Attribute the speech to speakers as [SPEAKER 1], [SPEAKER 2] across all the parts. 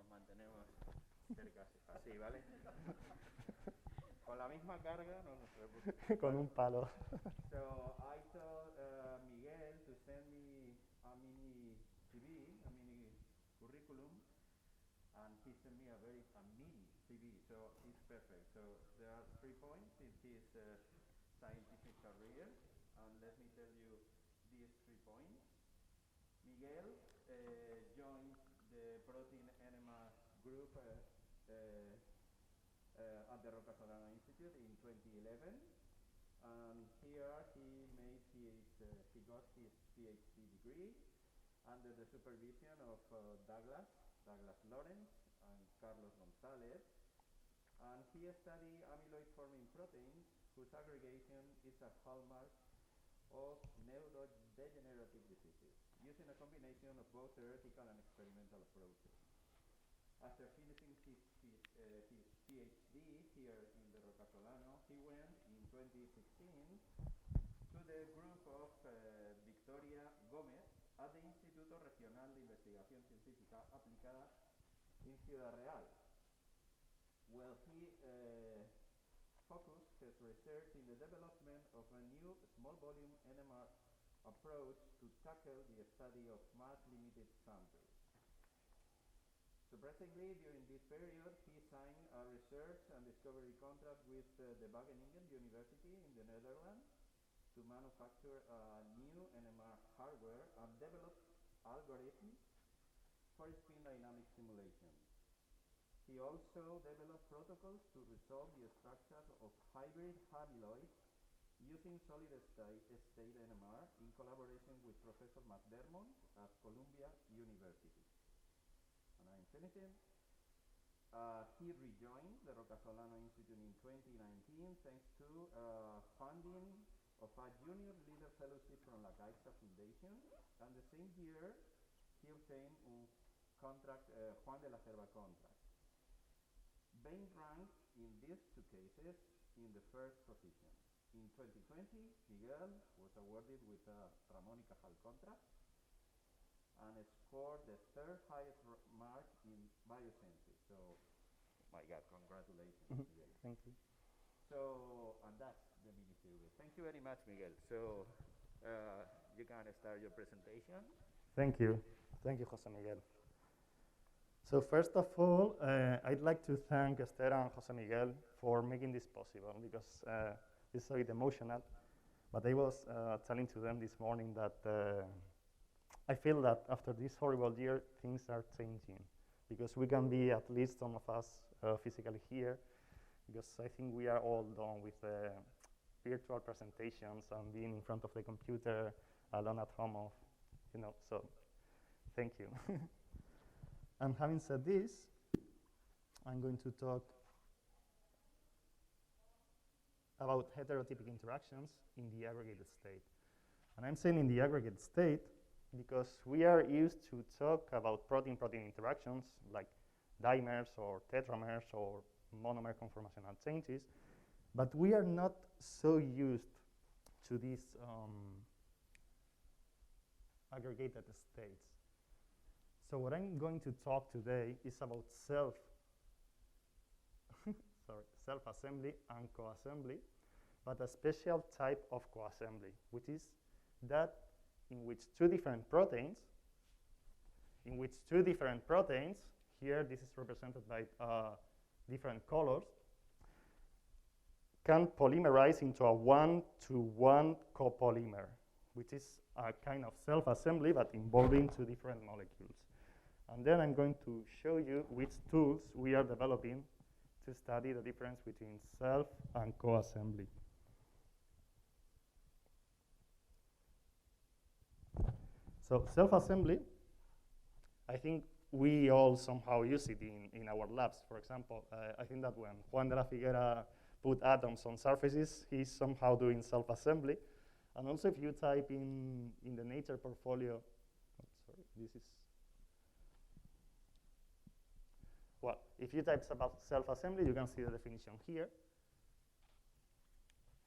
[SPEAKER 1] nos mantenemos cerca, así, ¿vale? Con la misma carga nos
[SPEAKER 2] con un palo.
[SPEAKER 1] So I told Miguel to send me a mini CV, a mini curriculum, and he sent me a mini CV, so it's perfect. So there are 3 points in his scientific career, and let me tell you these 3 points. Miguel joined the protein enema group at the Rocasolano Institute in 2011, and here he got his PhD degree under the supervision of Douglas Lawrence and Carlos Gonzalez, and he studied amyloid forming proteins whose aggregation is a hallmark of neurodegenerative diseases, using a combination of both theoretical and experimental approaches. After finishing his PhD here in the Rocasolano, he went in 2016 to the group of Victoria Gómez at the Instituto Regional de Investigación Científica Aplicada in Ciudad Real. Well, he focused his research in the development of a new small volume NMR approach to tackle the study of mass-limited samples. Surprisingly, during this period, he signed a research and discovery contract with the Wageningen University in the Netherlands to manufacture a new NMR hardware and develop algorithms for spin dynamic simulation. He also developed protocols to resolve the structure of hybrid amyloids using solid-state NMR in collaboration with Professor McDermott at Columbia University. And I'm finishing. He rejoined the Rocasolano Institute in 2019 thanks to funding of a junior leader fellowship from La Caixa Foundation, and the same year he obtained a contract, Juan de la Cerva contract. Being ranked in these 2 cases in the first position. In 2020, Miguel was awarded with a Ramón y Cajal contract and scored the 3rd highest mark in biosciences. So, my God, congratulations, Miguel.
[SPEAKER 2] Thank you.
[SPEAKER 1] So, and that's the mini theory. Thank you very much, Miguel. So, you can start your presentation.
[SPEAKER 2] Thank you. Thank you, Jose Miguel. So first of all, I'd like to thank Esther and Jose Miguel for making this possible, because it's a bit emotional. But I was telling to them this morning that I feel that after this horrible year, things are changing, because we can be, at least some of us, physically here, because I think we are all done with virtual presentations and being in front of the computer alone at home, so thank you. And having said this, I'm going to talk about heterotypic interactions in the aggregated state. And I'm saying in the aggregated state because we are used to talk about protein-protein interactions like dimers or tetramers or monomer conformational changes, but we are not so used to these aggregated states. So what I'm going to talk today is about self-assembly and coassembly, but a special type of coassembly, which is that in which two different proteins, here this is represented by different colors, can polymerize into a 1-to-1 copolymer, which is a kind of self-assembly but involving two different molecules. And then I'm going to show you which tools we are developing to study the difference between self and coassembly. So self-assembly, I think we all somehow use it in our labs. For example, I think that when Juan de la Figuera put atoms on surfaces, he's somehow doing self-assembly. And also if you type in the Nature portfolio, well, if you type about self-assembly, you can see the definition here.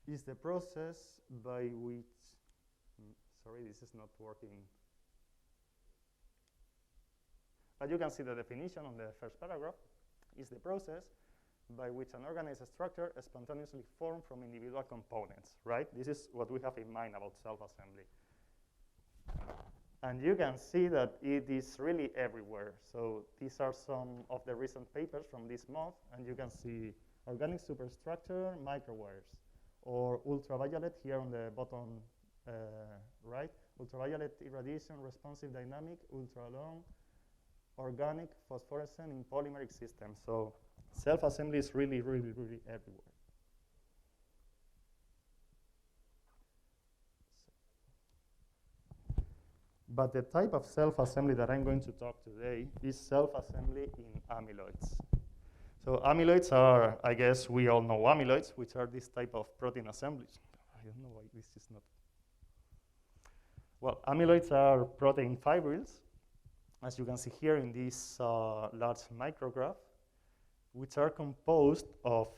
[SPEAKER 2] Is the process by which, sorry, this is not working. But you can see the definition on the first paragraph is the process by which an organized structure is spontaneously formed from individual components, right? This is what we have in mind about self-assembly. And you can see that it is really everywhere. So these are some of the recent papers from this month, and you can see organic superstructure, microwires, or ultraviolet here on the bottom right, ultraviolet irradiation, responsive dynamic, ultra-long, organic phosphorescent in polymeric systems. So self-assembly is really, really, really everywhere. But the type of self-assembly that I'm going to talk today is self-assembly in amyloids. So amyloids are, I guess we all know amyloids, which are this type of protein assemblies. I don't know why this is not. Well, amyloids are protein fibrils, as you can see here in this large micrograph, which are composed of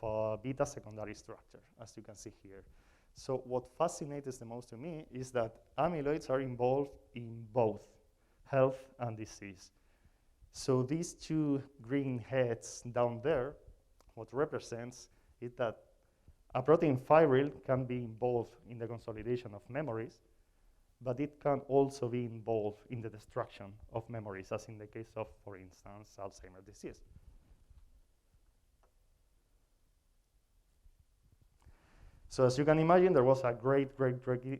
[SPEAKER 2] beta secondary structure, as you can see here. So what fascinates the most to me is that amyloids are involved in both health and disease. So these two green heads down there, what represents is that a protein fibril can be involved in the consolidation of memories, but it can also be involved in the destruction of memories, as in the case of, for instance, Alzheimer's disease. So as you can imagine, there was a great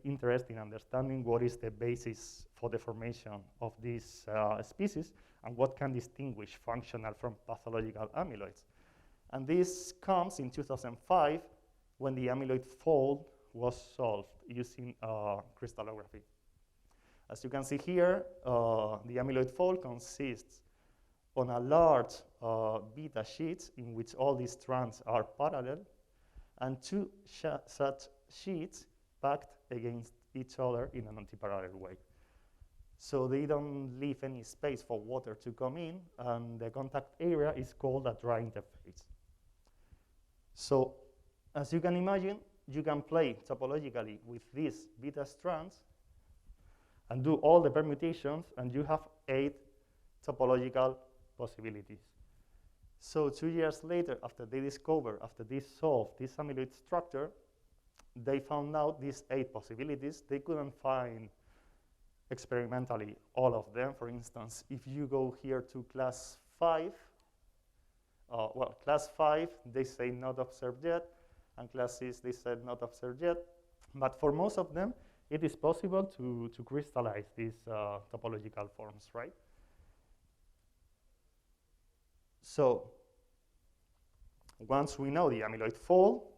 [SPEAKER 2] interest in understanding what is the basis for the formation of these species and what can distinguish functional from pathological amyloids. And this comes in 2005 when the amyloid fold was solved using crystallography. As you can see here, the amyloid fold consists on a large beta sheets in which all these strands are parallel, and two such sheets packed against each other in an antiparallel way. So they don't leave any space for water to come in, and the contact area is called a dry interface. So as you can imagine, you can play topologically with these beta strands and do all the permutations, and you have 8 topological possibilities. So 2 years later, after they solved this amyloid structure, they found out these 8 possibilities. They couldn't find experimentally all of them. For instance, if you go here to class 5, class 5, they say not observed yet, and class 6, they said not observed yet. But for most of them, it is possible to crystallize these topological forms, right? So once we know the amyloid fold,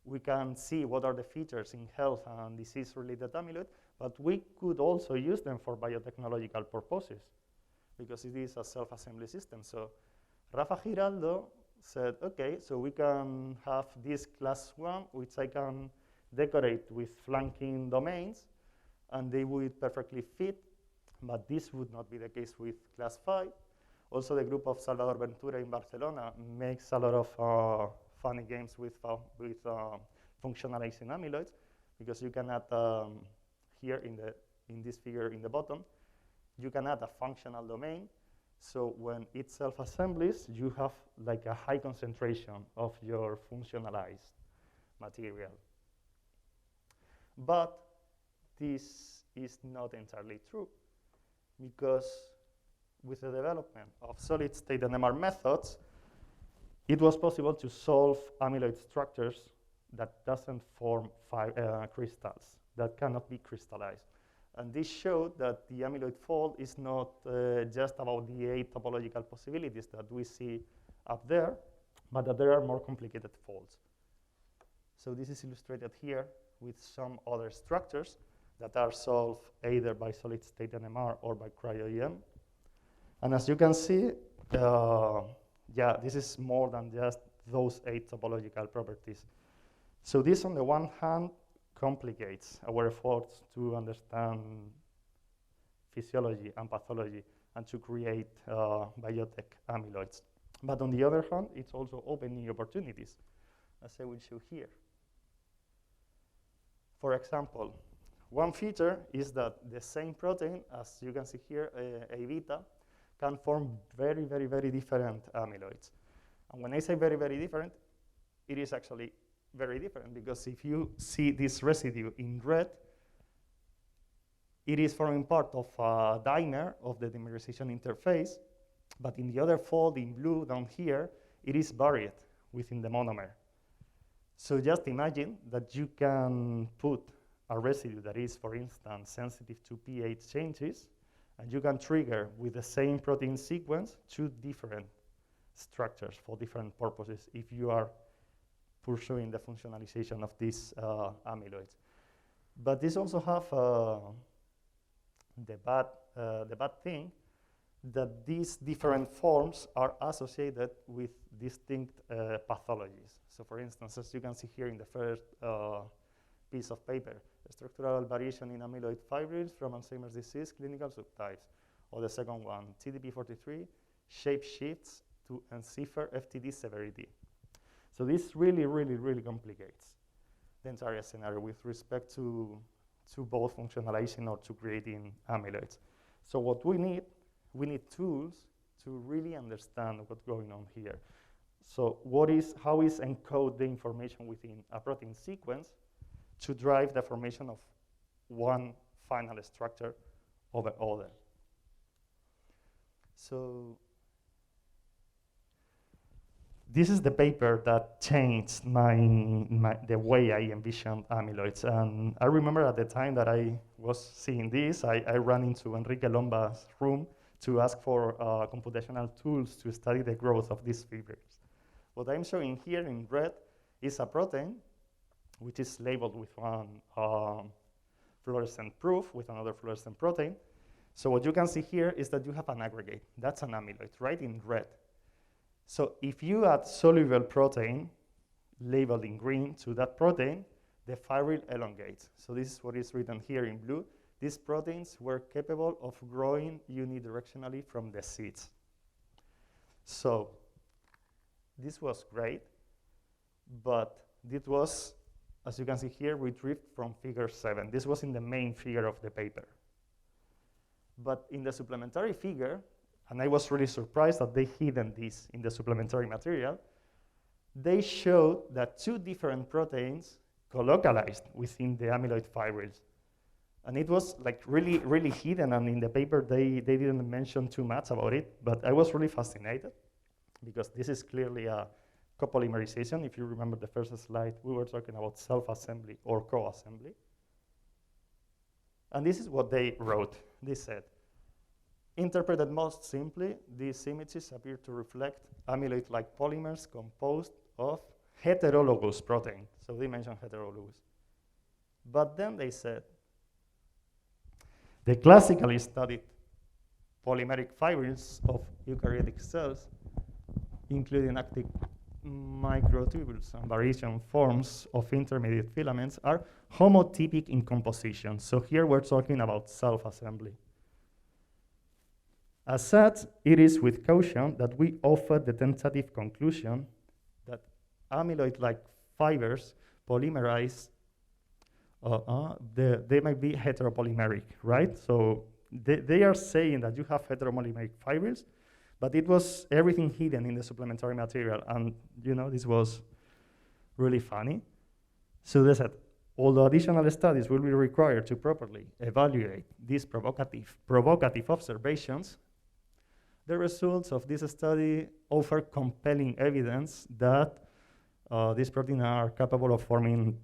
[SPEAKER 2] we can see what are the features in health and disease-related amyloid, but we could also use them for biotechnological purposes because it is a self-assembly system. So Rafa Giraldo said, okay, so we can have this class 1, which I can decorate with flanking domains, and they would perfectly fit, but this would not be the case with class 5. Also, the group of Salvador Ventura in Barcelona makes a lot of funny games with functionalizing amyloids, because you can add here in this figure in the bottom, you can add a functional domain. So when it self-assemblies, you have like a high concentration of your functionalized material. But this is not entirely true, because with the development of solid-state NMR methods, it was possible to solve amyloid structures that doesn't form crystals, that cannot be crystallized. And this showed that the amyloid fold is not just about the 8 topological possibilities that we see up there, but that there are more complicated folds. So this is illustrated here with some other structures that are solved either by solid-state NMR or by cryo-EM. And as you can see, this is more than just those 8 topological properties. So this, on the one hand, complicates our efforts to understand physiology and pathology and to create biotech amyloids. But on the other hand, it's also opening opportunities, as I will show here. For example, one feature is that the same protein, as you can see here, A beta, can form very, very, very different amyloids. And when I say very, very different, it is actually very different, because if you see this residue in red, it is forming part of a dimer of the dimerization interface, but in the other fold in blue down here, it is buried within the monomer. So just imagine that you can put a residue that is, for instance, sensitive to pH changes, and you can trigger with the same protein sequence 2 different structures for different purposes if you are pursuing the functionalization of these amyloids. But this also have the bad thing that these different forms are associated with distinct pathologies. So for instance, as you can see here in the first piece of paper, structural variation in amyloid fibrils from Alzheimer's disease clinical subtypes. Or the second one, TDP43, shape shifts to encipher FTD severity. So this really, really, really complicates the entire scenario with respect to both functionalizing or to creating amyloids. So what we need tools to really understand what's going on here. So how is encode the information within a protein sequence to drive the formation of one final structure over other. So this is the paper that changed the way I envisioned amyloids. And I remember at the time that I was seeing this, I ran into Enrique Lomba's room to ask for computational tools to study the growth of these fibers. What I'm showing here in red is a protein which is labeled with one fluorescent proof with another fluorescent protein. So what you can see here is that you have an aggregate. That's an amyloid, right, in red. So if you add soluble protein labeled in green to that protein, the fibril elongates. So this is what is written here in blue. These proteins were capable of growing unidirectionally from the seeds. So this was great, but this was, as you can see here, retrieved from figure 7. This was in the main figure of the paper. But in the supplementary figure, and I was really surprised that they hidden this in the supplementary material, they showed that 2 different proteins colocalized within the amyloid fibrils. And it was like really, really hidden, and in the paper they didn't mention too much about it, but I was really fascinated because this is clearly a copolymerization. If you remember the first slide, we were talking about self-assembly or co-assembly. And this is what they wrote. They said, interpreted most simply, these images appear to reflect amyloid-like polymers composed of heterologous protein. So they mentioned heterologous. But then they said, the classically studied polymeric fibrils of eukaryotic cells, including active microtubules and variation forms of intermediate filaments, are homotypic in composition. So here we're talking about self-assembly. As such, it is with caution that we offer the tentative conclusion that amyloid-like fibers polymerize, they might be heteropolymeric, right? So they are saying that you have heteropolymeric fibrils, but it was everything hidden in the supplementary material, and this was really funny. So they said, although additional studies will be required to properly evaluate these provocative observations, the results of this study offer compelling evidence that these proteins are capable of forming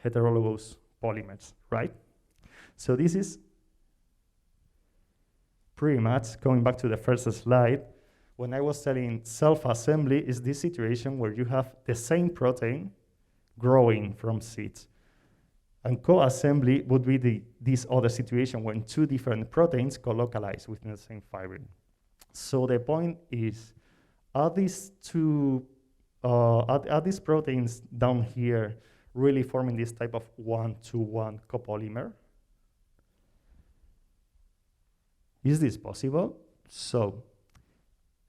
[SPEAKER 2] heterologous polymers, right? So this is pretty much, going back to the first slide, when I was telling self-assembly is this situation where you have the same protein growing from seeds. And co-assembly would be this other situation when 2 different proteins colocalize within the same fibril. So the point is, are these proteins down here really forming this type of 1-to-1 copolymer? Is this possible? So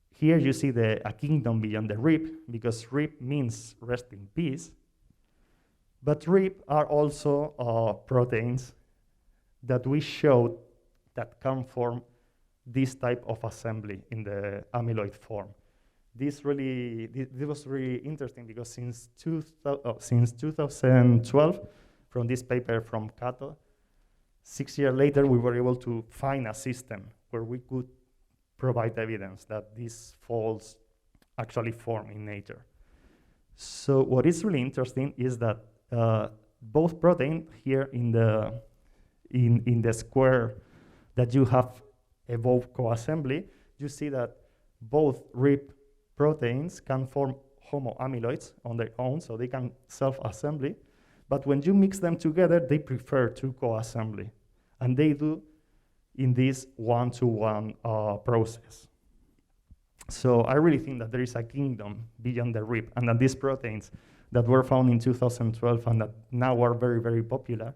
[SPEAKER 2] here you see a kingdom beyond the rib, because rib means rest in peace. But rib are also proteins that we showed that can form this type of assembly in the amyloid form. This was really interesting because since 2012, from this paper from Kato, 6 years later, we were able to find a system where we could provide evidence that these folds actually form in nature. So what is really interesting is that both proteins here in the square that you have evolved coassembly, you see that both RIP proteins can form homoamyloids on their own, so they can self-assembly. But when you mix them together, they prefer to coassembly. And they do in this one-to-one process. So I really think that there is a kingdom beyond the RIP, and that these proteins that were found in 2012 and that now are very, very popular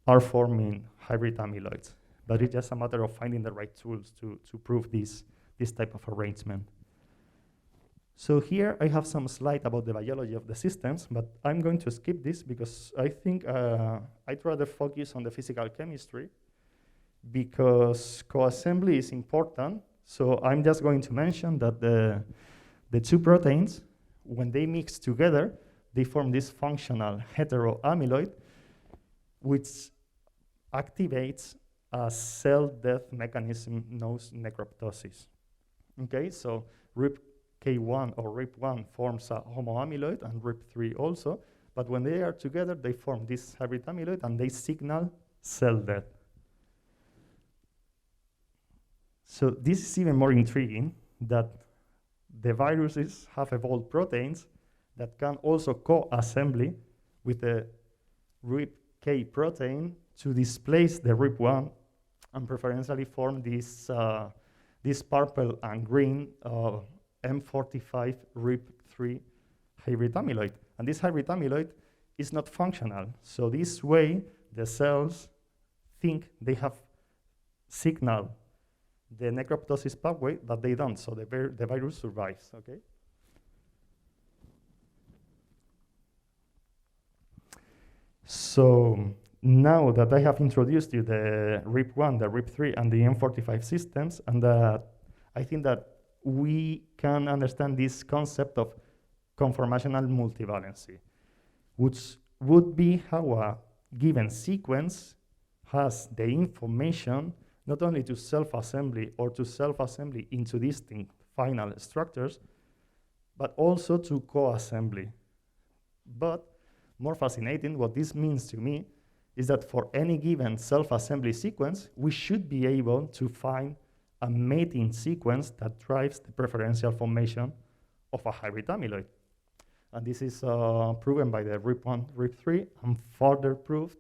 [SPEAKER 2] are forming hybrid amyloids. But it's just a matter of finding the right tools to prove this type of arrangement. So here I have some slide about the biology of the systems, but I'm going to skip this because I think I'd rather focus on the physical chemistry because coassembly is important. So I'm just going to mention that the two proteins, when they mix together, they form this functional hetero-amyloid, which activates a cell death mechanism known as necroptosis. Okay, so RIPK1 or RIP1 forms a homoamyloid and RIP3 also, but when they are together, they form this hybrid amyloid and they signal cell death. So this is even more intriguing that the viruses have evolved proteins that can also co-assembly with the RIPK protein to displace the RIP1 and preferentially form this purple and green M45 RIP3 hybrid amyloid. And this hybrid amyloid is not functional. So this way, the cells think they have signaled the necroptosis pathway, but they don't. So the virus survives, okay? So now that I have introduced you the RIP1, the RIP3, and the M45 systems, and I think that we can understand this concept of conformational multivalency, which would be how a given sequence has the information not only to self-assembly or to self-assembly into distinct final structures, but also to co-assembly. But more fascinating, what this means to me is that for any given self-assembly sequence, we should be able to find a mating sequence that drives the preferential formation of a hybrid amyloid. And this is proven by the RIP1, RIP3, and further proved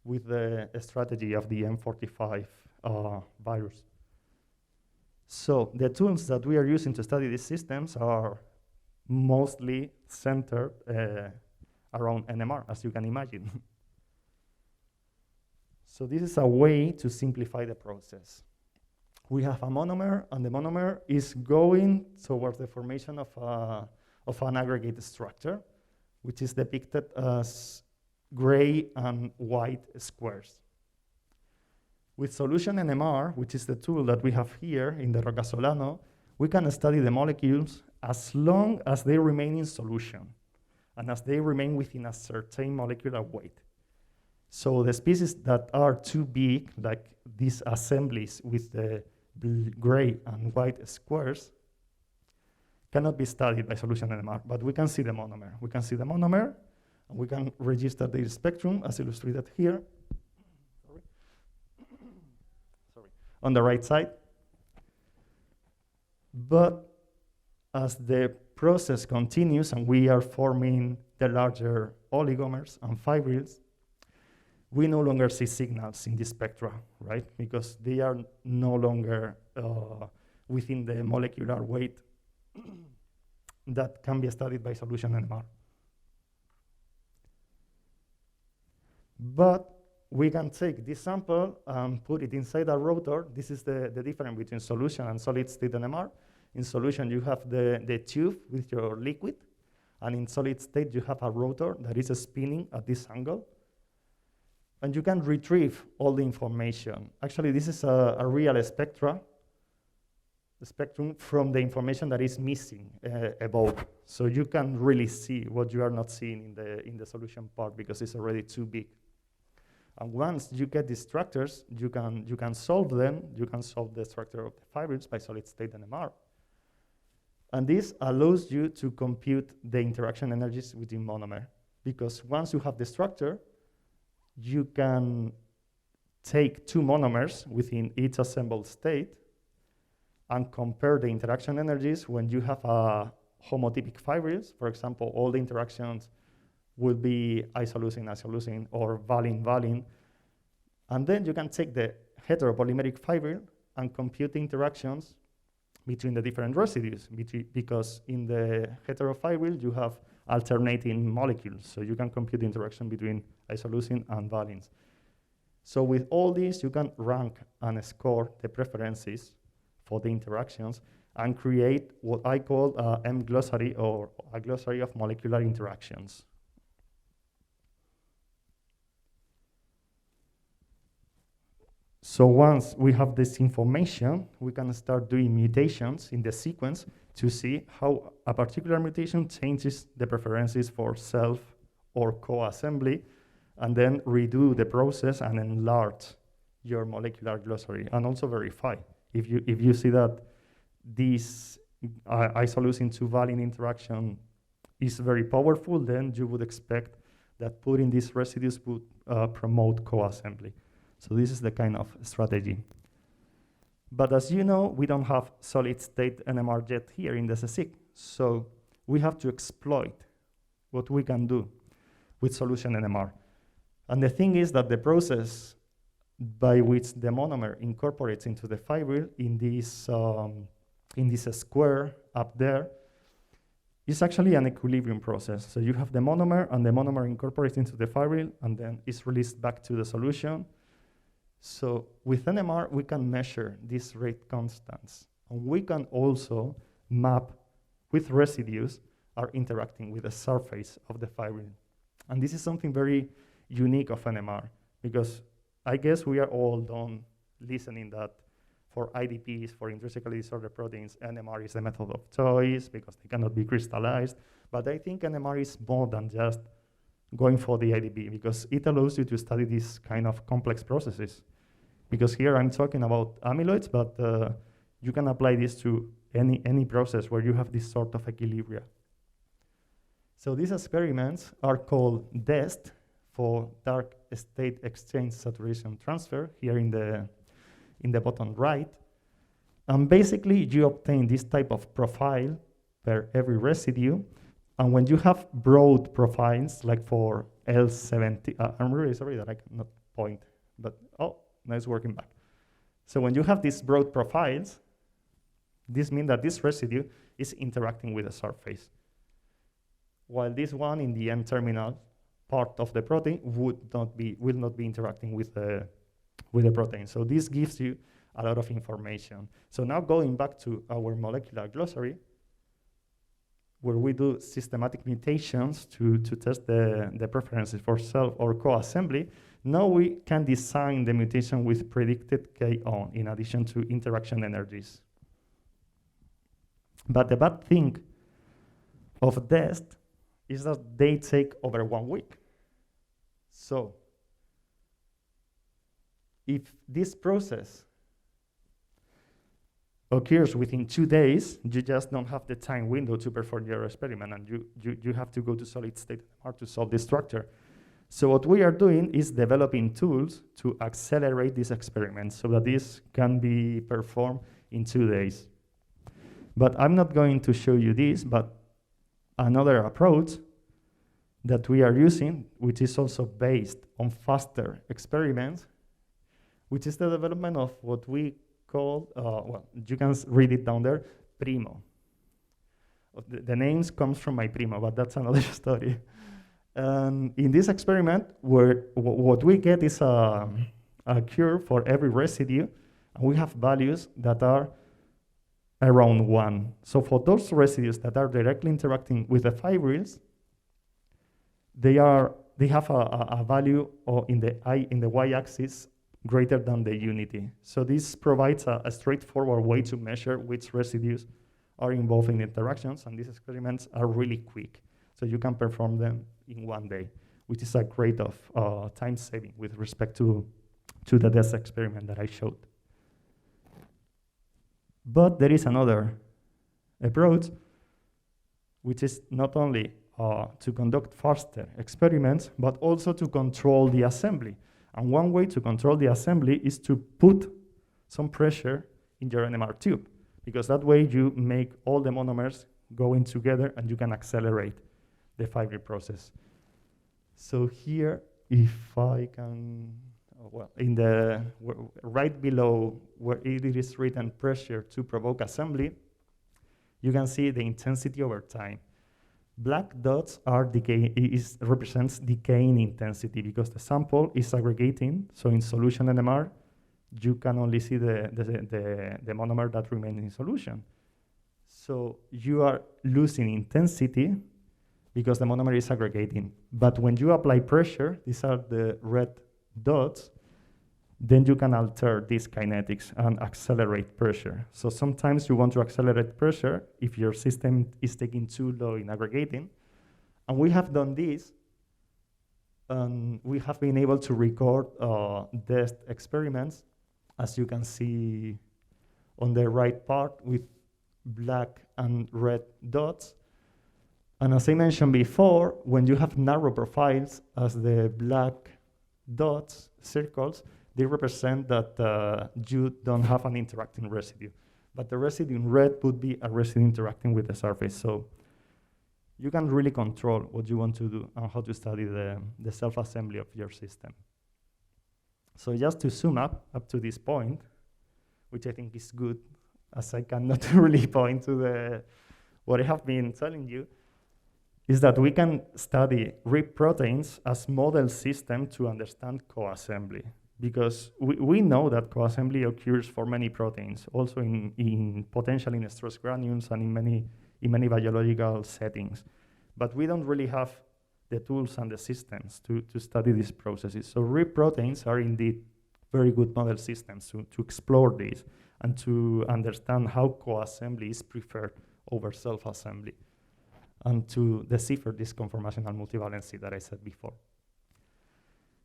[SPEAKER 2] with the strategy of the M45 virus. So the tools that we are using to study these systems are mostly centered around NMR, as you can imagine. So this is a way to simplify the process. We have a monomer, and the monomer is going towards the formation of an aggregated structure, which is depicted as gray and white squares. With solution NMR, which is the tool that we have here in the Rocasolano, we can study the molecules as long as they remain in solution and as they remain within a certain molecular weight. So the species that are too big, like these assemblies with the gray and white squares, cannot be studied by solution NMR, but we can see the monomer. We can see the monomer, and we can register the spectrum as illustrated here. Sorry. On the right side. But as the process continues and we are forming the larger oligomers and fibrils, we no longer see signals in the spectra, right? Because they are no longer within the molecular weight that can be studied by solution NMR. But we can take this sample and put it inside a rotor. This is the difference between solution and solid state NMR. In solution, you have the tube with your liquid, and in solid state, you have a rotor that is spinning at this angle. And you can retrieve all the information. Actually, this is a real spectra spectrum from the information that is missing above. So you can really see what you are not seeing in the solution part because it's already too big. And once you get these structures, you can solve them. You can solve the structure of the fibrils by solid-state NMR. And this allows you to compute the interaction energies within monomer. Because once you have the structure, you can take two monomers within each assembled state and compare the interaction energies when you have a homotypic fibrils. For example, all the interactions will be isoleucine, or valine. And then you can take the heteropolymeric fibril and compute the interactions between the different residues, because in the heterofibril you have alternating molecules, so you can compute the interaction between isoleucine and valines. So with all these, you can rank and score the preferences for the interactions and create what I call M glossary, or a glossary of molecular interactions. So once we have this information, we can start doing mutations in the sequence to see how a particular mutation changes the preferences for self or co-assembly, and then redo the process and enlarge your molecular glossary, and also verify. If you see that this isoleucine to valine interaction is very powerful, then you would expect that putting these residues would promote co-assembly. So this is the kind of strategy. But as you know, we don't have solid-state NMR yet here in the CSIC. So we have to exploit what we can do with solution NMR. And the thing is that the process by which the monomer incorporates into the fibril in this square up there is actually an equilibrium process. So you have the monomer, and the monomer incorporates into the fibril, and then is released back to the solution. So with NMR, we can measure these rate constants. And we can also map with residues are interacting with the surface of the fibril. And this is something very unique of NMR, because I guess we are all done listening that for IDPs, for intrinsically disordered proteins, NMR is the method of choice because they cannot be crystallized. But I think NMR is more than just going for the IDP, because it allows you to study these kind of complex processes. Because here I'm talking about amyloids, but you can apply this to any process where you have this sort of equilibria. So these experiments are called DEST, for dark state exchange saturation transfer, here in the bottom right. And basically, you obtain this type of profile per every residue. And when you have broad profiles, like for L70, I'm really sorry that I cannot point, but now it's working back. So when you have these broad profiles, this means that this residue is interacting with the surface, while this one in the N-terminal part of the protein will not be interacting with the protein. So this gives you a lot of information. So now going back to our molecular glossary, where we do systematic mutations to test the preferences for self or co-assembly, now we can design the mutation with predicted K-on in addition to interaction energies. But the bad thing of DEST is that they take over 1 week. So if this process occurs within 2 days, you just don't have the time window to perform your experiment, and you have to go to solid-state NMR to solve the structure. So what we are doing is developing tools to accelerate this experiment so that this can be performed in 2 days. But I'm not going to show you this, but another approach that we are using, which is also based on faster experiments, which is the development of what we call, well, you can read it down there, Primo. The names comes from my primo, but that's another story. In this experiment, what we get is a curve for every residue, and we have values that are around 1. So for those residues that are directly interacting with the fibrils, they have a value in the y-axis greater than the unity. So this provides a straightforward way to measure which residues are involved in interactions, and these experiments are really quick. So you can perform them in 1 day, which is a great of time saving with respect to the DES experiment that I showed. But there is another approach, which is not only to conduct faster experiments, but also to control the assembly. And one way to control the assembly is to put some pressure in your NMR tube, because that way you make all the monomers going together and you can accelerate the fibril process. So here, if I can, well, in the right below where it is written pressure to provoke assembly, you can see the intensity over time. Black dots are represents decaying intensity because the sample is aggregating. So in solution NMR, you can only see the monomer that remains in solution. So you are losing intensity because the monomer is aggregating. But when you apply pressure, these are the red dots, then you can alter these kinetics and accelerate pressure. So sometimes you want to accelerate pressure if your system is taking too low in aggregating. And we have done this, and we have been able to record DES experiments, as you can see on the right part with black and red dots. And as I mentioned before, when you have narrow profiles, as the black dots, circles, they represent that you don't have an interacting residue. But the residue in red would be a residue interacting with the surface. So you can really control what you want to do and how to study the self-assembly of your system. So just to sum up to this point, which I think is good, as I cannot really point to what I have been telling you, is that we can study RIP proteins as model system to understand coassembly. Because we know that coassembly occurs for many proteins, also potentially in stress granules and in many biological settings. But we don't really have the tools and the systems to study these processes. So RIP proteins are indeed very good model systems to explore this and to understand how coassembly is preferred over self-assembly, and to decipher this conformational multivalency that I said before.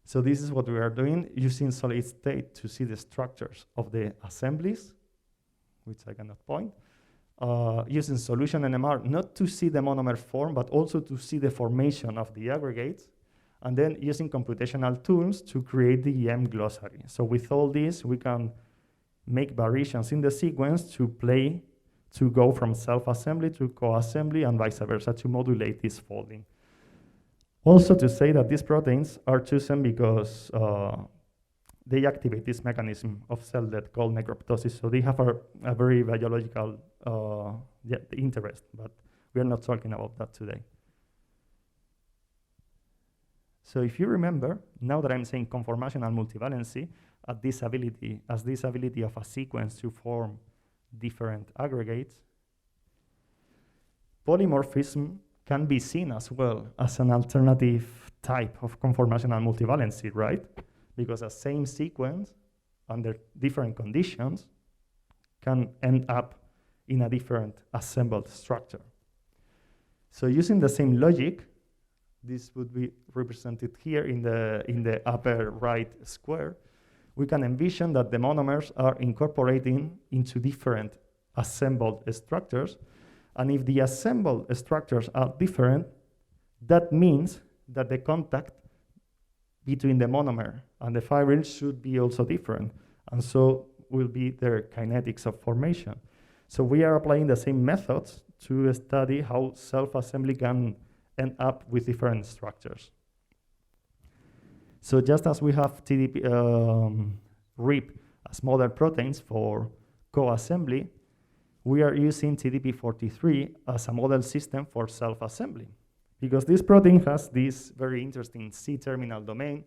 [SPEAKER 2] So this is what we are doing, using solid state to see the structures of the assemblies, which I cannot point, using solution NMR, not to see the monomer form, but also to see the formation of the aggregates, and then using computational tools to create the EM glossary. So with all this, we can make variations in the sequence to go from self-assembly to coassembly and vice versa to modulate this folding. Also to say that these proteins are chosen because they activate this mechanism of cell death called necroptosis. So they have a very biological interest, but we are not talking about that today. So if you remember, now that I'm saying conformational multivalency, as this ability of a sequence to form different aggregates, polymorphism can be seen as well as an alternative type of conformational multivalency, right? Because a same sequence under different conditions can end up in a different assembled structure. So using the same logic, this would be represented here in the upper right square. We can envision that the monomers are incorporating into different assembled structures. And if the assembled structures are different, that means that the contact between the monomer and the fibril should be also different. And so will be their kinetics of formation. So we are applying the same methods to study how self-assembly can end up with different structures. So just as we have RIP as model proteins for coassembly, we are using TDP43 as a model system for self-assembly, because this protein has this very interesting C-terminal domain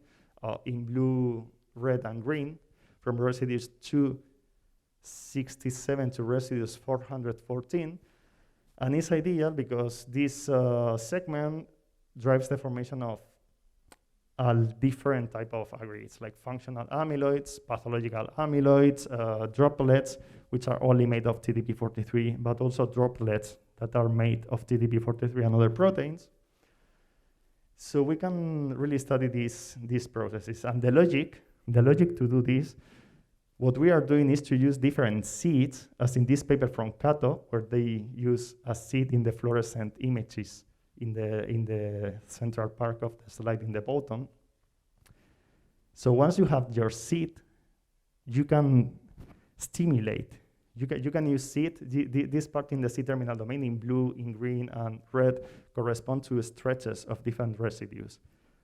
[SPEAKER 2] in blue, red, and green from residues 267 to residues 414. And it's ideal because this segment drives the formation of a different type of aggregates, like functional amyloids, pathological amyloids, droplets, which are only made of TDP43, but also droplets that are made of TDP43 and other proteins. So we can really study these processes. And the logic to do this, what we are doing is to use different seeds, as in this paper from Kato, where they use a seed in the fluorescent images in the central part of the slide in the bottom. So once you have your seed, you can stimulate. You can use seed. This part in the C-terminal domain in blue, in green, and red correspond to stretches of different residues.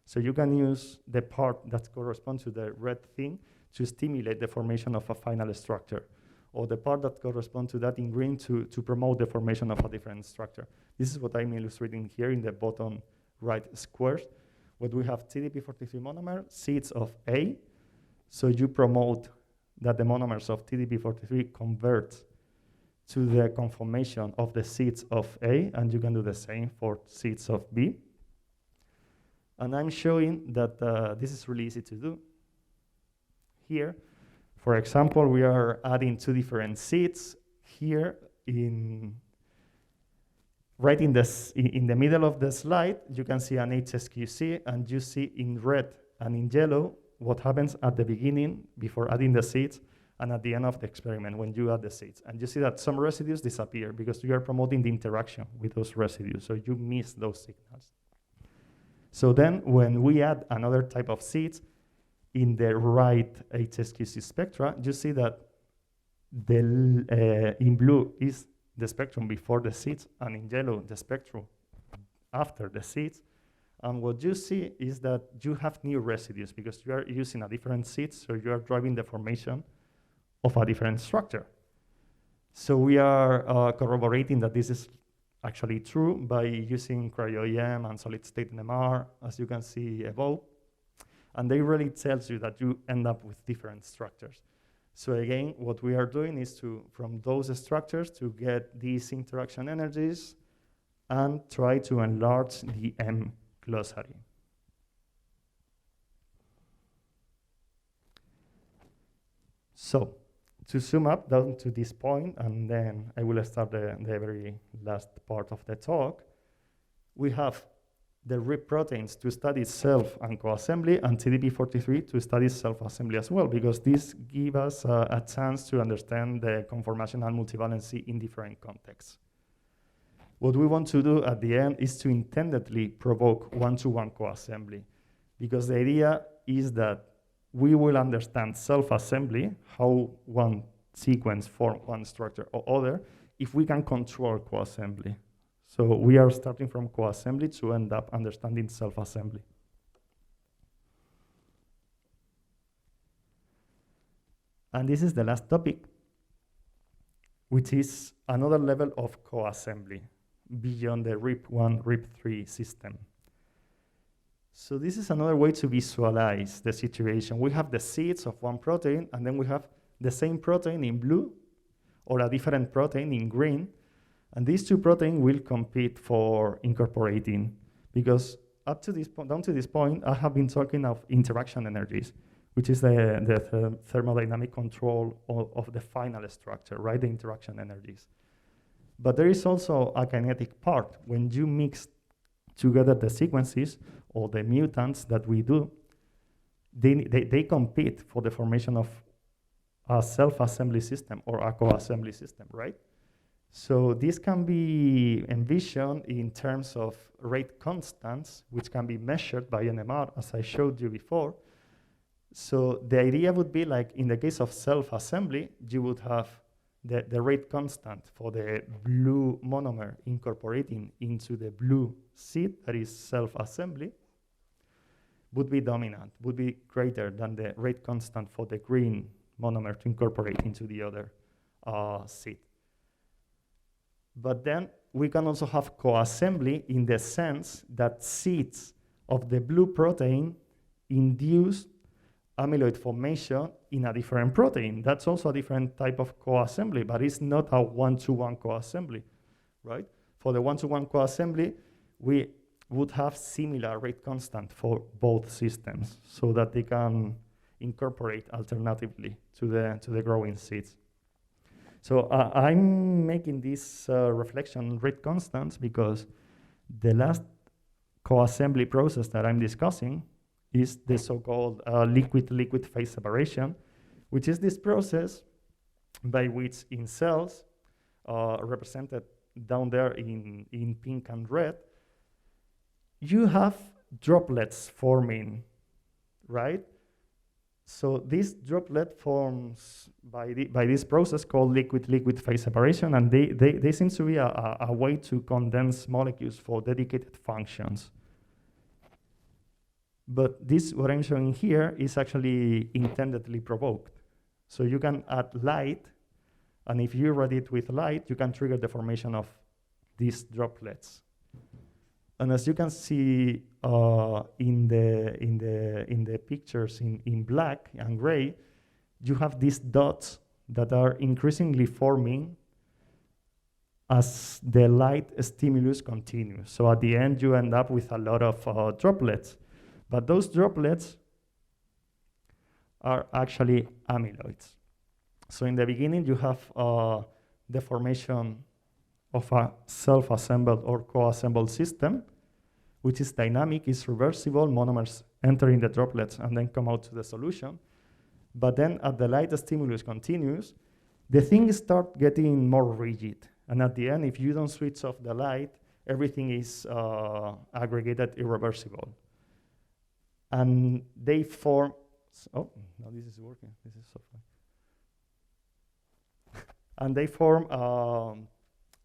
[SPEAKER 2] So you can use the part that corresponds to the red thing to stimulate the formation of a final structure, or the part that corresponds to that in green to promote the formation of a different structure. This is what I'm illustrating here in the bottom right squares. What we have TDP43 monomer, seeds of A. So you promote that the monomers of TDP43 convert to the conformation of the seeds of A, and you can do the same for seeds of B. And I'm showing that this is really easy to do. Here, for example, we are adding two different seeds here right in the middle of the slide. You can see an HSQC, and you see in red and in yellow what happens at the beginning before adding the seeds and at the end of the experiment when you add the seeds. And you see that some residues disappear because you are promoting the interaction with those residues, so you miss those signals. So then when we add another type of seeds, in the right HSQC spectra, you see that in blue is the spectrum before the seeds, and in yellow, the spectrum after the seeds. And what you see is that you have new residues because you are using a different seed, so you are driving the formation of a different structure. So we are corroborating that this is actually true by using cryo-EM and solid-state NMR, as you can see above. And they really tells you that you end up with different structures. So again, what we are doing is from those structures to get these interaction energies and try to enlarge the M glossary. So to sum up down to this point, and then I will start the very last part of the talk, we have the RIP proteins to study self and coassembly, and TDP43 to study self-assembly as well, because this gives us a chance to understand the conformational multivalency in different contexts. What we want to do at the end is to intendedly provoke one-to-one coassembly, because the idea is that we will understand self-assembly, how one sequence forms one structure or other, if we can control coassembly. So we are starting from coassembly to end up understanding self-assembly. And this is the last topic, which is another level of coassembly beyond the RIP1, RIP3 system. So this is another way to visualize the situation. We have the seeds of one protein, and then we have the same protein in blue, or a different protein in green. And these two proteins will compete for incorporating, because up to this down to this point, I have been talking of interaction energies, which is the thermodynamic control of the final structure, right? The interaction energies. But there is also a kinetic part. When you mix together the sequences or the mutants that we do, they compete for the formation of a self-assembly system or a co-assembly system, right? So this can be envisioned in terms of rate constants, which can be measured by NMR, as I showed you before. So the idea would be like, in the case of self-assembly, you would have the rate constant for the blue monomer incorporating into the blue seed, that is self-assembly, would be dominant, would be greater than the rate constant for the green monomer to incorporate into the other seed. But then we can also have coassembly in the sense that seeds of the blue protein induce amyloid formation in a different protein. That's also a different type of coassembly, but it's not a one-to-one coassembly, right? For the one-to-one coassembly, we would have similar rate constant for both systems so that they can incorporate alternatively to the growing seeds. So I'm making this reflection rate constants because the last coassembly process that I'm discussing is the so-called liquid-liquid phase separation, which is this process by which in cells represented down there in pink and red, you have droplets forming, right? So this droplet forms by this process called liquid-liquid phase separation, and they seem to be a way to condense molecules for dedicated functions. But this, what I'm showing here, is actually intendedly provoked. So you can add light, and if you irradiate it with light, you can trigger the formation of these droplets. And as you can see in the pictures in black and gray, you have these dots that are increasingly forming as the light stimulus continues. So at the end, you end up with a lot of droplets. But those droplets are actually amyloids. So in the beginning, you have the formation of a self-assembled or co-assembled system, which is dynamic, is reversible, monomers enter in the droplets and then come out to the solution. But then as the light stimulus continues, the things start getting more rigid. And at the end, if you don't switch off the light, everything is aggregated irreversible. And they form, oh, no, this is working, this is so fun. And they form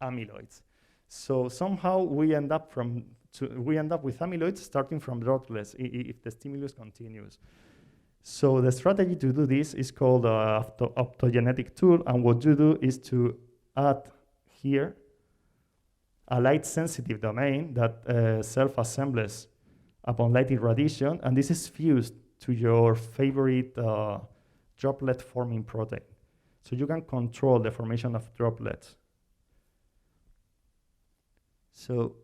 [SPEAKER 2] amyloids. So somehow we end up with amyloids starting from droplets if the stimulus continues. So the strategy to do this is called Optogenetic Tool, and what you do is to add here a light-sensitive domain that self-assembles upon light irradiation, and this is fused to your favorite droplet-forming protein. So you can control the formation of droplets. So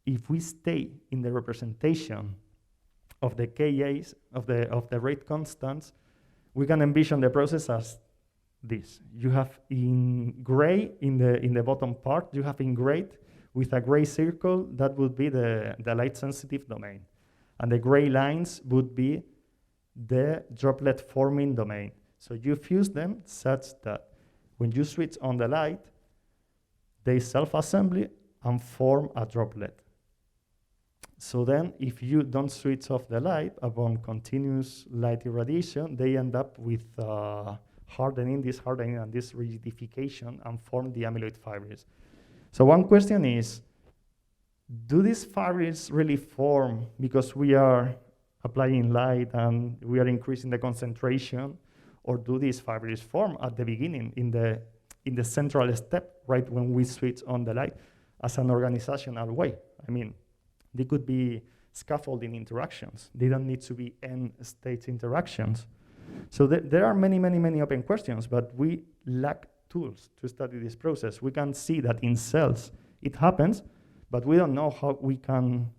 [SPEAKER 2] if we stay in the representation of the KAs, of the rate constants, we can envision the process as this. You have in gray, in the bottom part, you have in gray with a gray circle, that would be the light-sensitive domain. And the gray lines would be the droplet-forming domain. So you fuse them such that when you switch on the light, they self-assemble and form a droplet. So then, if you don't switch off the light upon continuous light irradiation, they end up with hardening and this rigidification and form the amyloid fibers. So one question is, do these fibers really form because we are applying light and we are increasing the concentration, or do these fibers form at the beginning in the central step, right when we switch on the light, as an organizational way? I mean, they could be scaffolding interactions. They don't need to be end-state interactions. So there are many open questions, but we lack tools to study this process. We can see that in cells it happens, but we don't know how we can,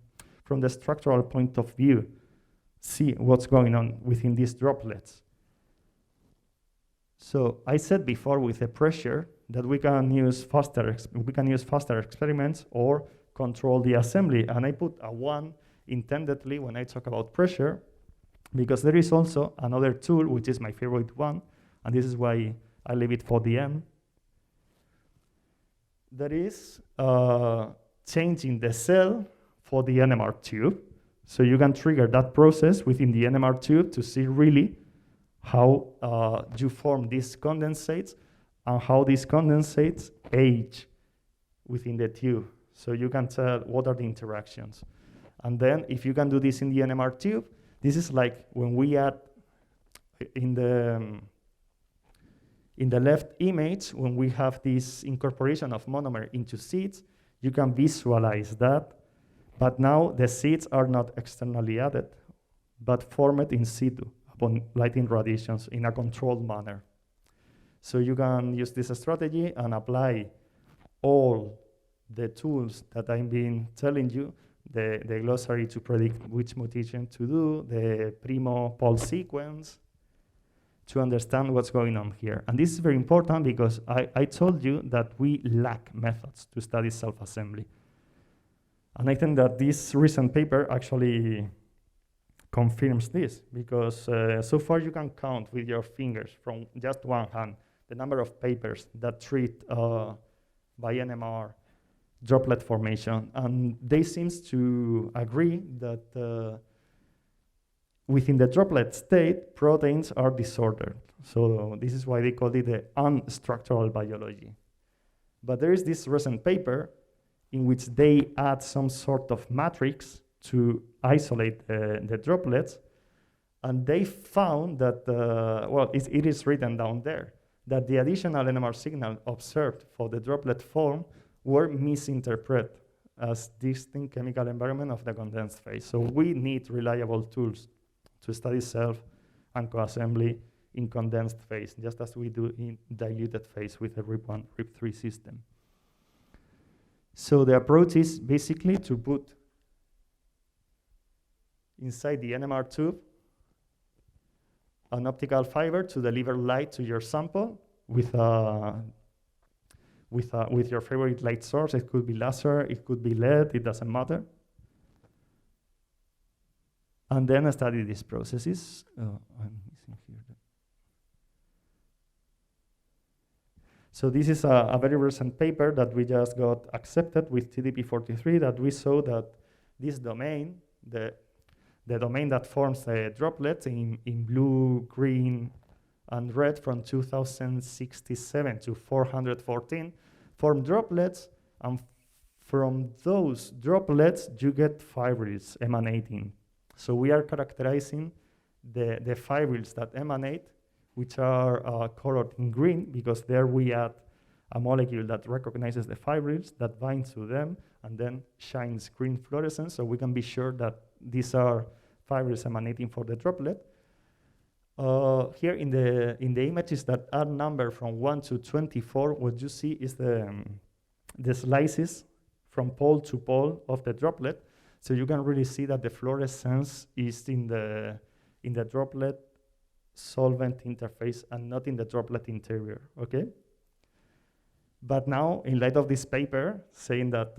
[SPEAKER 2] from the structural point of view, see what's going on within these droplets. So I said before with the pressure that we can use faster experiments or control the assembly, and I put a 1 intendedly when I talk about pressure, because there is also another tool, which is my favorite one, and this is why I leave it for the end. That is changing the cell for the NMR tube. So you can trigger that process within the NMR tube to see really how you form these condensates and how these condensates age within the tube. So you can tell what are the interactions. And then if you can do this in the NMR tube, this is like when we add in the left image, when we have this incorporation of monomer into seeds, you can visualize that. But now the seeds are not externally added, but formed in situ upon light irradiations in a controlled manner. So you can use this strategy and apply all the tools that I've been telling you the glossary to predict which mutation to do, the primo pol sequence, to understand what's going on here. And this is very important because I told you that we lack methods to study self-assembly. And I think that this recent paper actually confirms this, because so far you can count with your fingers from just one hand the number of papers that treat by NMR droplet formation. And they seem to agree that within the droplet state, proteins are disordered. So this is why they call it the unstructural biology. But there is this recent paper in which they add some sort of matrix to isolate the droplets, and they found that, well, it is written down there, that the additional NMR signal observed for the droplet form were misinterpreted as distinct chemical environment of the condensed phase. So we need reliable tools to study self and coassembly in condensed phase, just as we do in diluted phase with the RIP1, RIP3 system. So the approach is basically to put inside the NMR tube an optical fiber to deliver light to your sample with your favorite light source. It could be laser, it could be LED, it doesn't matter. And then study these processes. I'm missing here. So this is a very recent paper that we just got accepted with TDP43, that we saw that this domain, the domain that forms the droplets in blue, green, and red from 2067 to 414 form droplets, and from those droplets you get fibrils emanating. So we are characterizing the fibrils that emanate, which are colored in green, because there we add a molecule that recognizes the fibrils, that binds to them, and then shines green fluorescence, so we can be sure that these are fibrils emanating for the droplet. Here in the images that are numbered from 1 to 24, what you see is the slices from pole to pole of the droplet. So you can really see that the fluorescence is in the droplet solvent interface and not in the droplet interior, okay? But now, in light of this paper saying that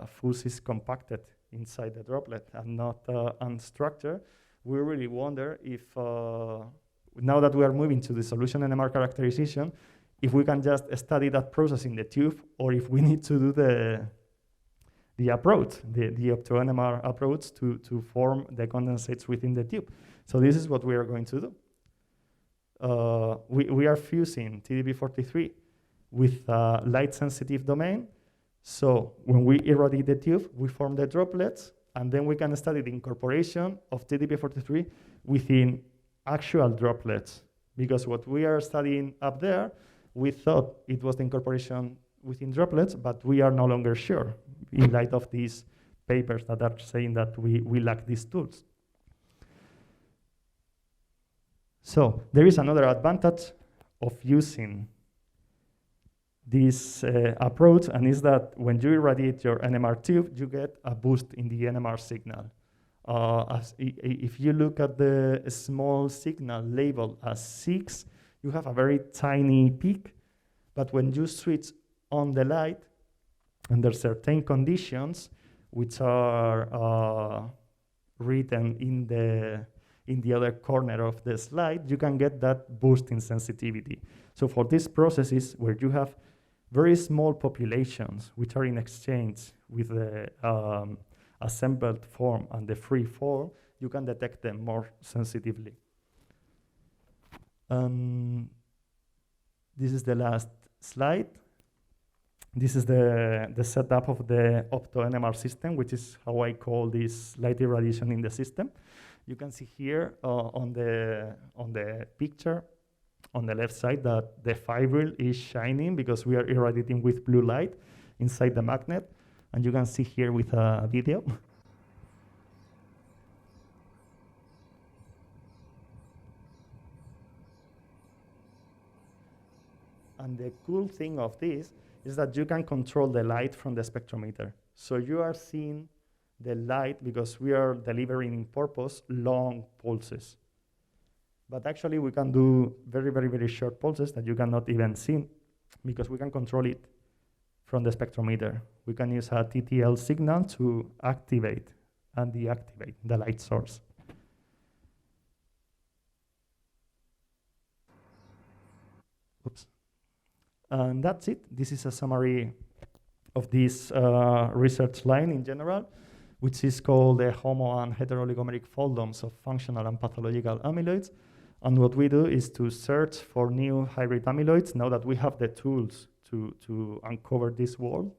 [SPEAKER 2] fuzz is compacted inside the droplet and not unstructured, we really wonder if, now that we are moving to the solution NMR characterization, if we can just study that process in the tube, or if we need to do the approach, the Opto NMR approach to form the condensates within the tube. So this is what we are going to do. We are fusing TDP43 with a light-sensitive domain. So when we irradiate the tube, we form the droplets, and then we can study the incorporation of TDP43 within actual droplets. Because what we are studying up there, we thought it was the incorporation within droplets, but we are no longer sure in light of these papers that are saying that we lack these tools. So there is another advantage of using this approach, and is that when you irradiate your NMR tube, you get a boost in the NMR signal. If you look at the small signal labeled as 6, you have a very tiny peak, but when you switch on the light under certain conditions, which are written in the other corner of the slide, you can get that boost in sensitivity. So for these processes where you have very small populations which are in exchange with the assembled form and the free form, you can detect them more sensitively. This is the last slide. This is the setup of the Opto NMR system, which is how I call this light irradiation in the system. You can see here on the picture on the left side that the fibril is shining because we are irradiating with blue light inside the magnet. And you can see here with a video. And the cool thing of this is that you can control the light from the spectrometer. So you are seeing the light because we are delivering in purpose long pulses. But actually we can do very, very, very short pulses that you cannot even see because we can control it from the spectrometer. We can use a TTL signal to activate and deactivate the light source. Oops. And that's it. This is a summary of this research line in general, which is called the homo and heteroligomeric foldomes of functional and pathological amyloids. And what we do is to search for new hybrid amyloids now that we have the tools to uncover this world,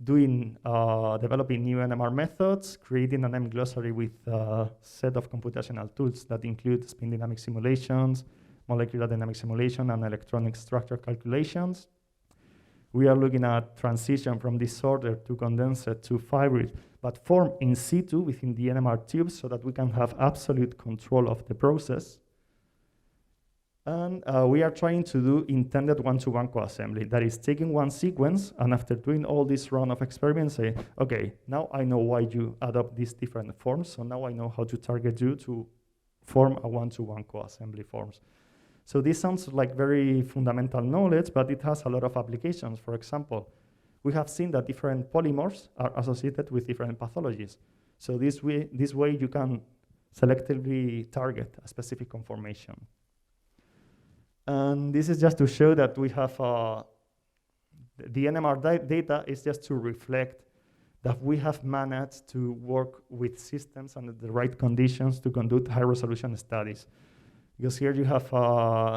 [SPEAKER 2] developing new NMR methods, creating an M glossary with a set of computational tools that include spin dynamic simulations, molecular dynamic simulation, and electronic structure calculations. We are looking at transition from disorder to condensed to fibril, but formed in situ within the NMR tubes so that we can have absolute control of the process. And we are trying to do intended one-to-one coassembly. That is taking one sequence, and after doing all this round of experiments, say, okay, now I know why you adopt these different forms, so now I know how to target you to form a one-to-one coassembly forms. So this sounds like very fundamental knowledge, but it has a lot of applications. For example, we have seen that different polymers are associated with different pathologies. So this way you can selectively target a specific conformation. And this is just to show that we have the NMR data is just to reflect that we have managed to work with systems under the right conditions to conduct high-resolution studies. Because here you have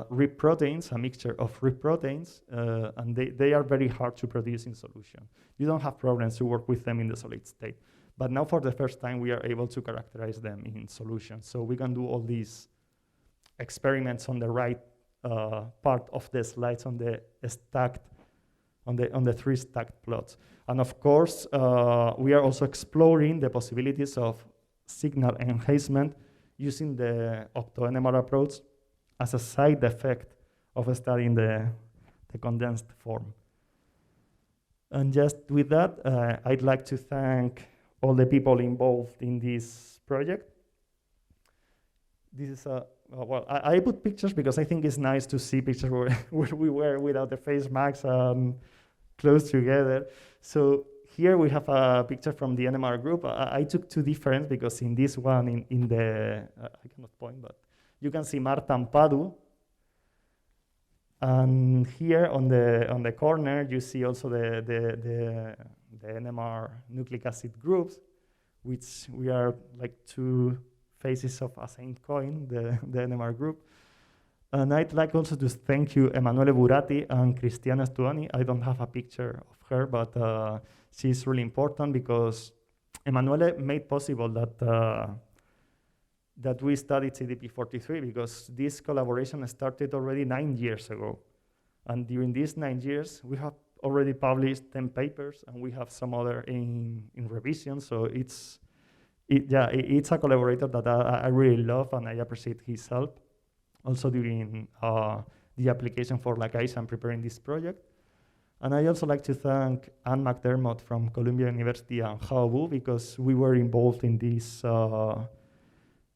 [SPEAKER 2] RIP proteins, a mixture of RIP proteins, and they are very hard to produce in solution. You don't have problems to work with them in the solid state. But now for the first time, we are able to characterize them in solution. So we can do all these experiments on the right part of the slides on the stacked, on the three stacked plots. And of course, we are also exploring the possibilities of signal enhancement using the Opto NMR approach as a side effect of studying the condensed form. And just with that, I'd like to thank all the people involved in this project. This is a well, I put pictures because I think it's nice to see pictures where we were without the face masks close together. So here we have a picture from the NMR group. I took two different because in this one, in the, I cannot point, but you can see Marta and Padu. And here on the corner, you see also the NMR nucleic acid groups, which we are like two faces of a same coin, the NMR group. And I'd like also to thank you, Emanuele Burati and Cristiana Stuani. I don't have a picture of her, but she's really important because Emanuele made possible that we studied CDP43 because this collaboration started already 9 years ago. And during these 9 years, we have already published 10 papers and we have some other in revision. So it's a collaborator that I really love and I appreciate his help. Also during the application for LACAIS and preparing this project. And I also like to thank Anne McDermott from Columbia University and Hao Wu because we were involved in this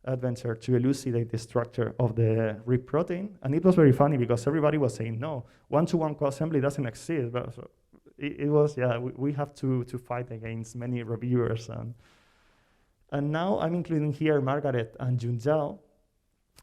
[SPEAKER 2] adventure to elucidate the structure of the RIP protein. And it was very funny because everybody was saying, no, one-to-one coassembly doesn't exist. But so it was, yeah, we have to fight against many reviewers. And now I'm including here Margaret and Junjiao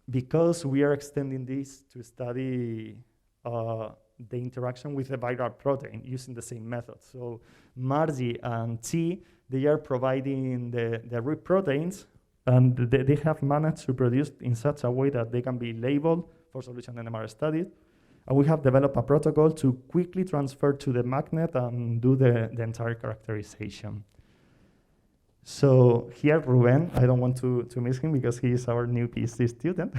[SPEAKER 2] because we are extending this to study the interaction with the viral protein using the same method. So Margie and Chi, they are providing the RIP proteins and they have managed to produce in such a way that they can be labeled for solution NMR studies. And we have developed a protocol to quickly transfer to the magnet and do the entire characterization. So here, Ruben, I don't want to miss him because he is our new PhD student.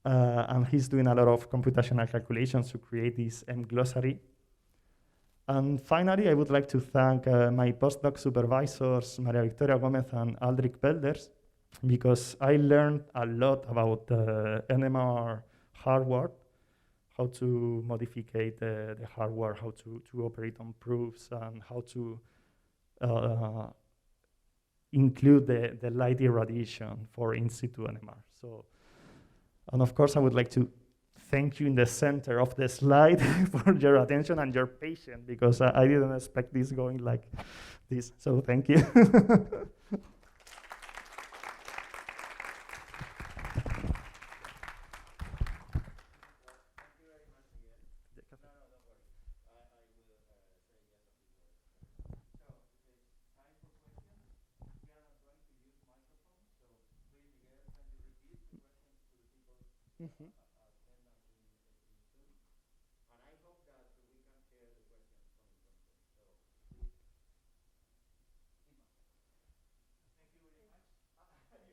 [SPEAKER 2] And he's doing a lot of computational calculations to create this M glossary. And finally, I would like to thank my postdoc supervisors, Maria Victoria Gomez and Aldrich Belders, because I learned a lot about NMR hardware, how to modify the hardware, how to operate on proofs, and how to include the light irradiation for in situ NMR. So, and of course, I would like to thank you in the center of the slide for your attention and your patience, because I didn't expect this going like this. So thank you. Mhm.
[SPEAKER 1] And I hope that we can hear the questions coming from you. So please, Ima. Thank you very much. I hope so.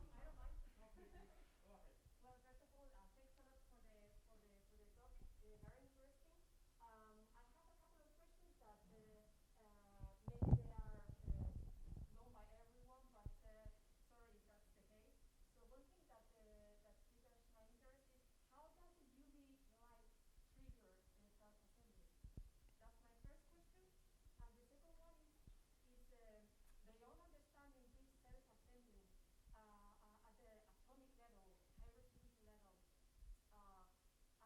[SPEAKER 1] No, I don't mind. No, please, go ahead. Well, first of all, thanks a lot for the talk. Very interesting. I have a couple of questions that maybe they are known by everyone, but sorry if that's the case. So one thing that triggers my interest is how does the UV light trigger self-assembly? That's my first question. And the second one is beyond understanding this self-assembling at the atomic level, high resolution level,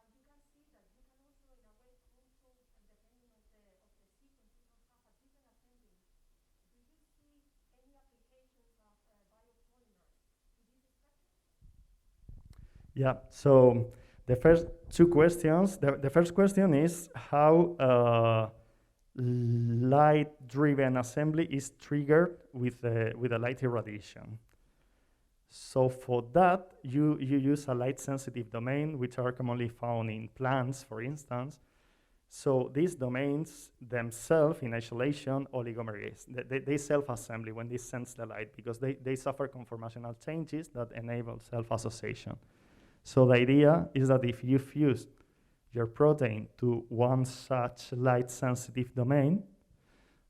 [SPEAKER 1] and you can see that you can also in a way control, and depending of the sequence, you can have a different assembling. Do you see any applications of biopolymers to this spectrum?
[SPEAKER 2] Yeah, so the first two questions, the first question is how light-driven assembly is triggered with a light irradiation. So for that, you use a light-sensitive domain, which are commonly found in plants, for instance. So these domains themselves, in isolation, oligomerize. They self-assembly when they sense the light, because they suffer conformational changes that enable self-association. So the idea is that if you fuse your protein to one such light-sensitive domain,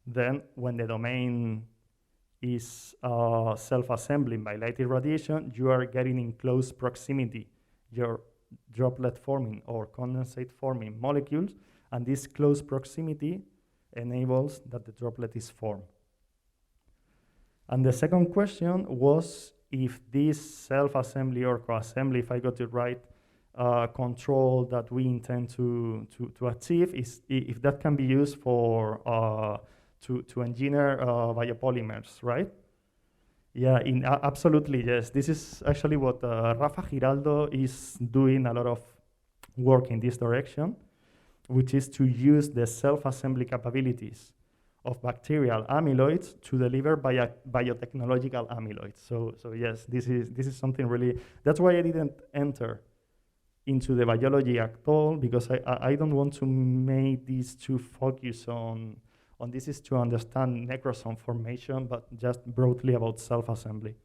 [SPEAKER 2] then when the domain is self-assembling by light irradiation, you are getting in close proximity your droplet-forming or condensate-forming molecules, and this close proximity enables that the droplet is formed. And the second question was if this self-assembly or co-assembly, if I got it right, control that we intend to achieve, is if that can be used for to engineer biopolymers, right? Yeah, absolutely, yes. This is actually what Rafa Giraldo is doing a lot of work in this direction, which is to use the self-assembly capabilities of bacterial amyloids to deliver biotechnological amyloids. So yes, this is something really. That's why I didn't enter into the biology at all, because I don't want to make these two focus on this is to understand necrosome formation, but just broadly about self-assembly.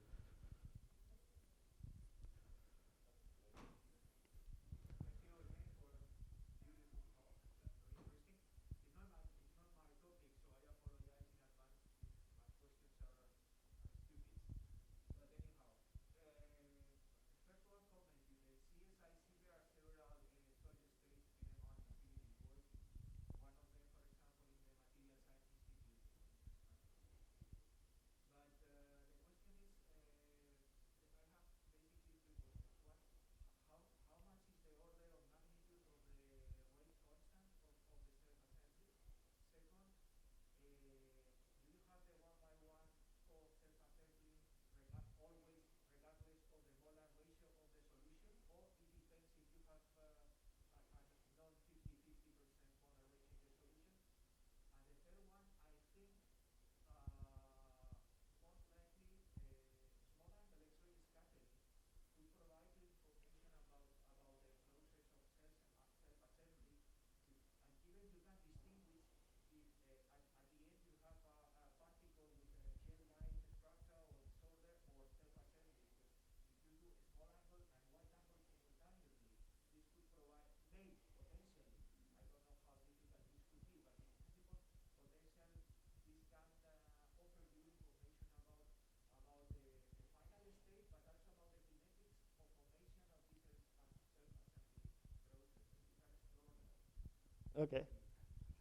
[SPEAKER 2] Okay,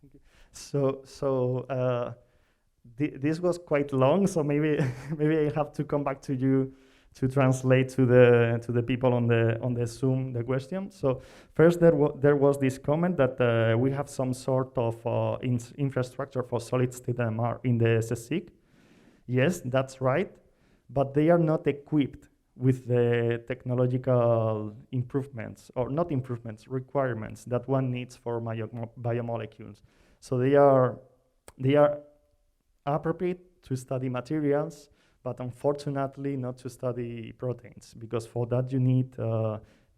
[SPEAKER 2] thank you. So this was quite long, so maybe maybe I have to come back to you to translate to the people on the Zoom the question. So first, there was this comment that we have some sort of infrastructure for solid-state NMR in the CSIC. Yes, that's right, but they are not equipped with the technological improvements, or not improvements, requirements that one needs for biomolecules. So they are appropriate to study materials, but unfortunately not to study proteins, because for that you need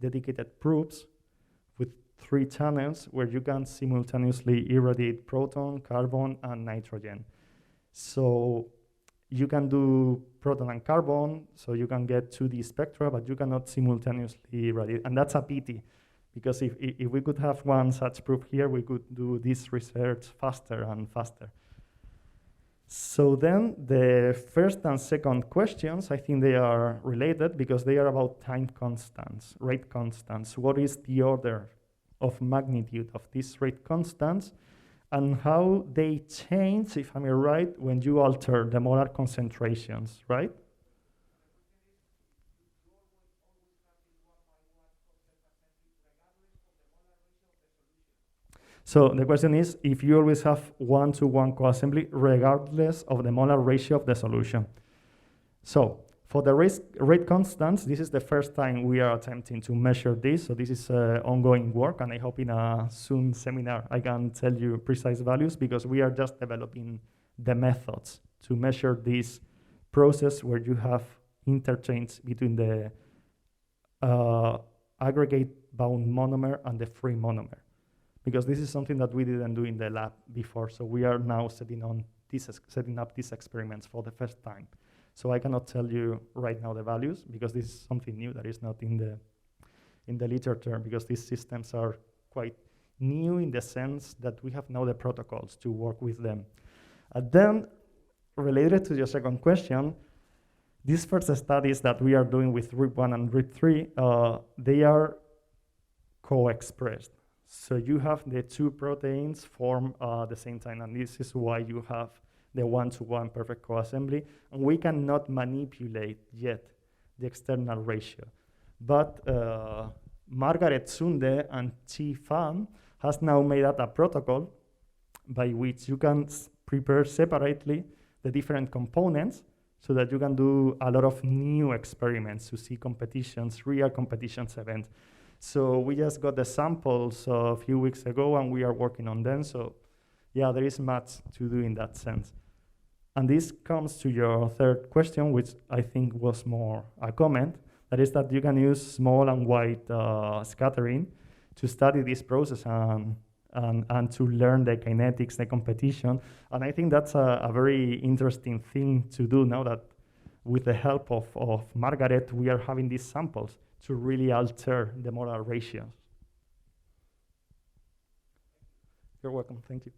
[SPEAKER 2] dedicated probes with 3 channels where you can simultaneously irradiate proton, carbon, and nitrogen. So you can do proton and carbon, so you can get 2D spectra, but you cannot simultaneously irradiate. And that's a pity, because if we could have one such probe here, we could do this research faster and faster. So then the first and second questions, I think they are related because they are about time constants, rate constants. What is the order of magnitude of these rate constants, and how they change, if I'm right, when you alter the molar concentrations, right? So the question is if you always have 1-to-1 coassembly regardless of the molar ratio of the solution. So for the rate constants, this is the first time we are attempting to measure this. So this is ongoing work, and I hope in a soon seminar I can tell you precise values, because we are just developing the methods to measure this process where you have interchange between the aggregate bound monomer and the free monomer, because this is something that we didn't do in the lab before. So we are now setting up these experiments for the first time. So I cannot tell you right now the values, because this is something new that is not in the literature, because these systems are quite new in the sense that we have now the protocols to work with them. And then, related to your second question, these first studies that we are doing with RIP1 and RIP3, they are co-expressed. So you have the 2 proteins form at the same time, and this is why you have the 1-to-1 perfect coassembly. And we cannot manipulate yet the external ratio. But Margaret Sunde and Chi Pham has now made up a protocol by which you can prepare separately the different components so that you can do a lot of new experiments to see competitions, real competitions events. So we just got the samples a few weeks ago, and we are working on them. So yeah, there is much to do in that sense. And this comes to your third question, which I think was more a comment. That is that you can use small and wide scattering to study this process and to learn the kinetics, the competition. And I think that's a very interesting thing to do now that with the help of Margaret, we are having these samples to really alter the molar ratios. You're welcome, thank you.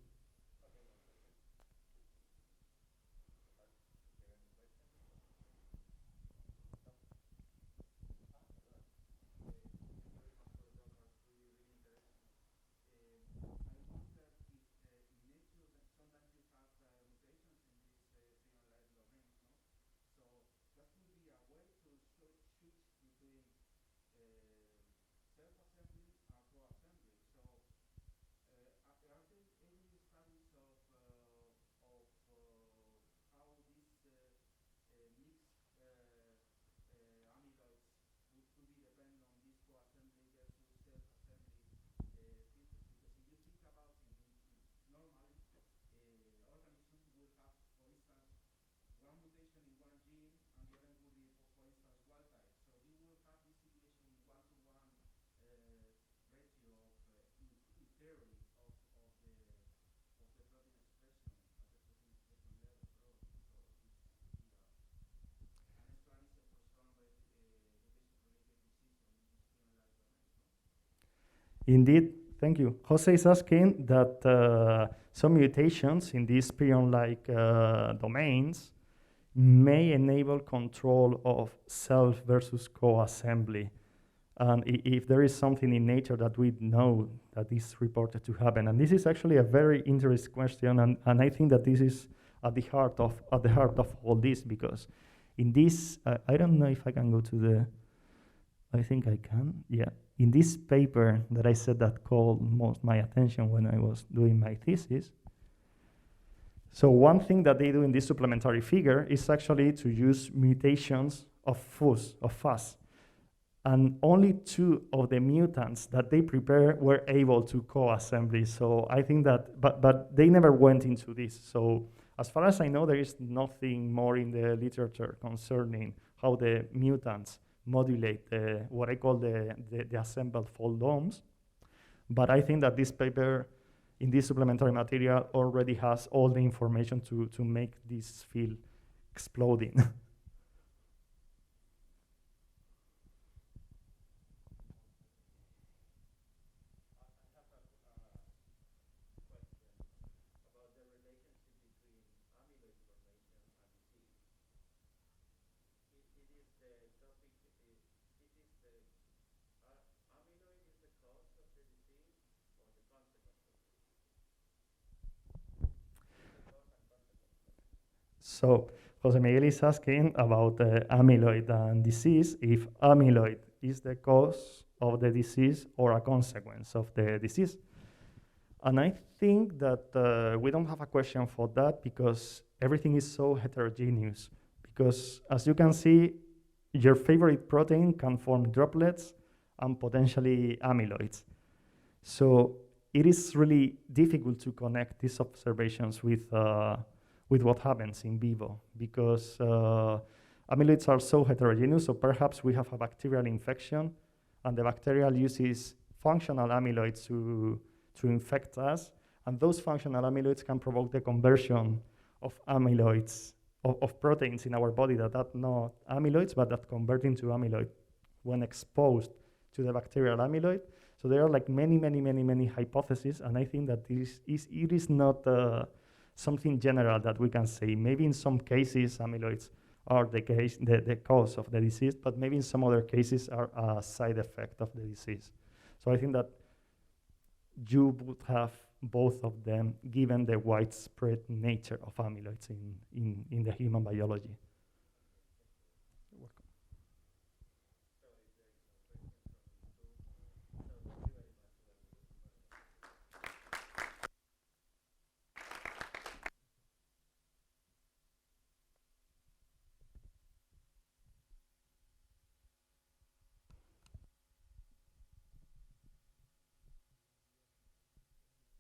[SPEAKER 2] Indeed, thank you. Jose is asking that some mutations in these prion-like domains may enable control of self versus co-assembly. And if there is something in nature that we know that is reported to happen. And this is actually a very interesting question, and I think that this is at the heart of all this, because in this, I don't know if I can go to the, I think I can, yeah. In this paper that I said that called most my attention when I was doing my thesis, so one thing that they do in this supplementary figure is actually to use mutations of FUS. And only 2 of the mutants that they prepare were able to co-assembly. So I think that, but they never went into this. So as far as I know, there is nothing more in the literature concerning how the mutants modulate what I call the assembled foldomes. But I think that this paper in this supplementary material already has all the information to make this field exploding. So Jose Miguel is asking about amyloid and disease, if amyloid is the cause of the disease or a consequence of the disease. And I think that we don't have a question for that because everything is so heterogeneous. Because as you can see, your favorite protein can form droplets and potentially amyloids. So it is really difficult to connect these observations with what happens in vivo, because amyloids are so heterogeneous, so perhaps we have a bacterial infection, and the bacterial uses functional amyloids to infect us, and those functional amyloids can provoke the conversion of amyloids, of proteins in our body that are not amyloids, but that convert into amyloid when exposed to the bacterial amyloid. So there are like many hypotheses, and I think that it is not something general that we can say. Maybe in some cases amyloids are the cause of the disease, but maybe in some other cases are a side effect of the disease. So I think that you would have both of them given the widespread nature of amyloids in the human biology.